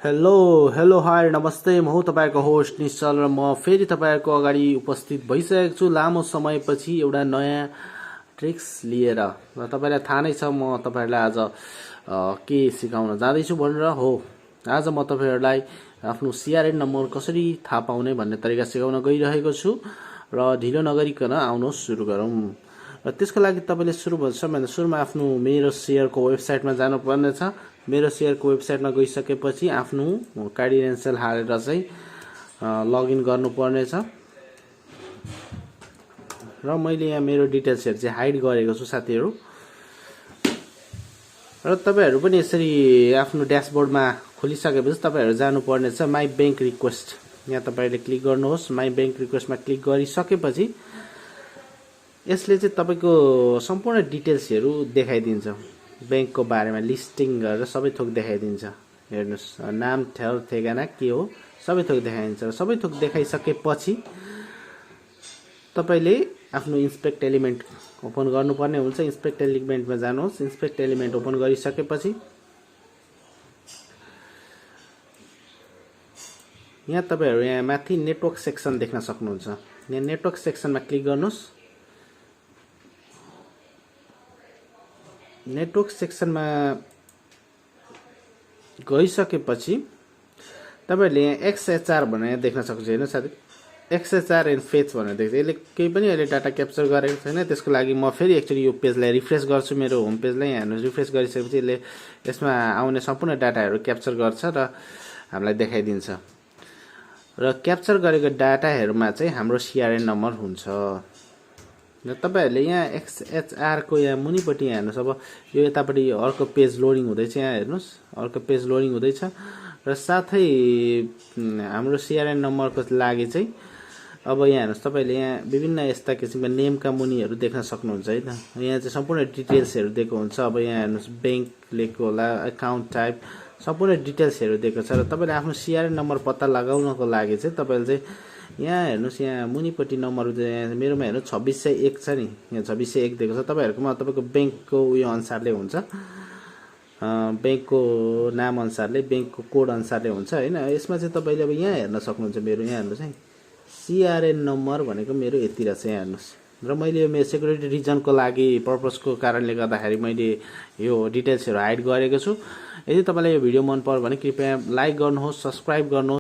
Hello hi नमस्ते। म हुँ तपाईको होस्ट निश्चल र म फेरि तपाईहरुको अगाडि उपस्थित भइसकेको छु लामो समयपछि एउटा नयाँ ट्रिक्स लिएर। र तपाईलाई थाहा नै छ म तपाईहरुलाई आज के सिकाउन जाँदैछु भनेर हो। आज म तपाईहरुलाई आफ्नो CRN नम्बर कसरी थाहा पाउने भन्ने तरिका सिकाउन गइरहेको छु र ढिलो नगरिकन आउनुहोस् सुरु गरौँ। र त्यसको लागि तपाईले सुरुमा आफ्नो MeroShare को वेबसाइटमा जानुपर्ने छ। MeroShare को वेबसाइटमा गइसकेपछि आफ्नो क्रेडेन्शियल हालेर चाहिँ लगइन गर्नुपर्ने छ। र मैले यहाँ मेरो डिटेल्सहरु चाहिँ हाइड गरेको छु साथीहरु। र तपाईहरु पनि यसरी आफ्नो ड्याशबोर्डमा खोलिसकेपछि तपाईहरु जानुपर्ने छ माई बैंक रिक्वेस्ट। यहाँ तपाईले क्लिक गर्नुहोस्। माई बैंक रिक्वेस्टमा क्लिक गरिसकेपछि यसले चाहिँ तपाईको सम्पूर्ण डिटेल्सहरु देखाइदिन्छ। बैंकको बारेमा लिस्टिङ गरेर सबै थोक देखाइदिन्छ। हेर्नुस्, नाम ठेगाना के हो सबै थोक देखाइदिन्छ। र सबै थोक देखाइसकेपछि तपाईले आफ्नो इन्स्पेक्ट एलिमेन्ट ओपन गर्नुपर्ने हुन्छ। इन्स्पेक्ट एलिमेन्टमा जानुहोस्। इन्स्पेक्ट एलिमेन्ट ओपन गरिसकेपछि यहाँ तपाईहरु यहाँ माथि नेटवर्क सेक्सन देख्न सक्नुहुन्छ। यहाँ नेटवर्क सेक्सनमा क्लिक गर्नुहोस्। नेटवर्क सेक्सनमा गइसकेपछि तपाईहरुले यहाँ XHR भनेर देख्न सक्नुहुन्छ। हैन साथी, XHR एन्ड फेच भनेर देख्छ। यसले केही पनि अहिले डाटा क्याप्चर गरेको छैन। त्यसको लागि म फेरि एक्चुअली यो पेजलाई रिफ्रेश गर्छु। मेरो होम पेजलाई यहाँ रिफ्रेश गरिसकेपछि यसले यसमा आउने सम्पूर्ण डाटाहरु क्याप्चर गर्छ र हामीलाई देखाइदिन्छ। र क्याप्चर गरेको डाटाहरुमा चाहिँ हाम्रो CRN नम्बर हुन्छ। र तपाईहरुले यहाँ XHR को यहाँ मुनिपट्टि हेर्नुस्। अब यो यतापट्टि अर्को पेज लोडिङ हुँदैछ। यहाँ हेर्नुस्, अर्को पेज लोडिङ हुँदैछ। र साथै हाम्रो CRN नम्बरको लागि चाहिँ अब यहाँ हेर्नुस्, तपाईले यहाँ विभिन्न यस्ता किसिमका नेमका मुनिहरु देख्न सक्नुहुन्छ है त। यहाँ चाहिँ सम्पूर्ण डिटेल्सहरु दिएको हुन्छ। अब यहाँ हेर्नुस्, बैंक लेखेको होला, अकाउन्ट टाइप सम्पूर्ण डिटेल्सहरु दिएको छ। र तपाईले आफ्नो CRN नम्बर पत्ता लगाउनको लागि चाहिँ तपाईले चाहिँ यहाँ हेर्नुस्, यहाँ मुनिपट्टि नम्बर चाहिँ मेरोमा हेर्नु 2601 छ नि। यहाँ 2601 दिएको छ। तपाईहरुकोमा तपाईको बैंकको उयो अनुसारले हुन्छ। बैंकको नाम अनुसारले, बैंकको कोड अनुसारले हुन्छ हैन। यसमा चाहिँ तपाईले अब यहाँ हेर्न सक्नुहुन्छ। मेरो यहाँ हेर्नुस् है, CRN नम्बर भनेको मेरो यति रहेछ। यहाँ हेर्नुस्। र मैले यो मेरो सेक्युरिटी रिजनको लागि पर्पसको कारणले गर्दाखेरि मैले यो डिटेल्सहरु हाइड गरेको छु। यदि तपाईलाई यो भिडियो मन पर्यो भने कृपया लाइक गर्नुहोस्, सब्स्क्राइब गर्नुहोस्।